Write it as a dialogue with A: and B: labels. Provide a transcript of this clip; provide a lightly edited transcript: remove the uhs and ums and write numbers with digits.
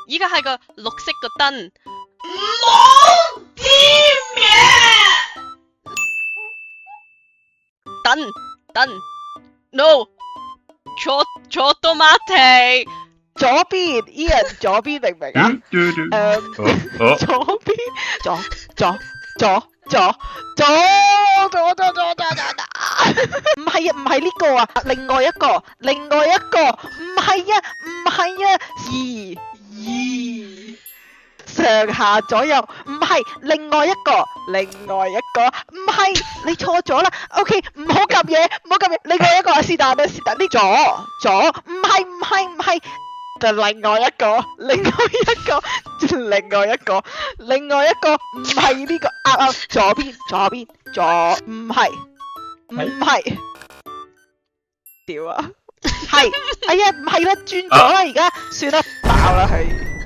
A: 依家係個綠色個燈。
B: 冇點
A: 燈 ，no，錯到馬蹄。
C: 左邊 Ian 左邊明唔明啊？左邊唔係啊，唔係呢個啊，另外一個，唔係啊，上下左右，唔係另外一個，唔係你錯咗啦。OK，唔好撳嘢，另外一個是但呢左，唔係。就另外一個，唔係呢個，左邊，唔係，屌啊，係，哎呀，唔係啦，轉咗啦，而家算啦，爆啦佢。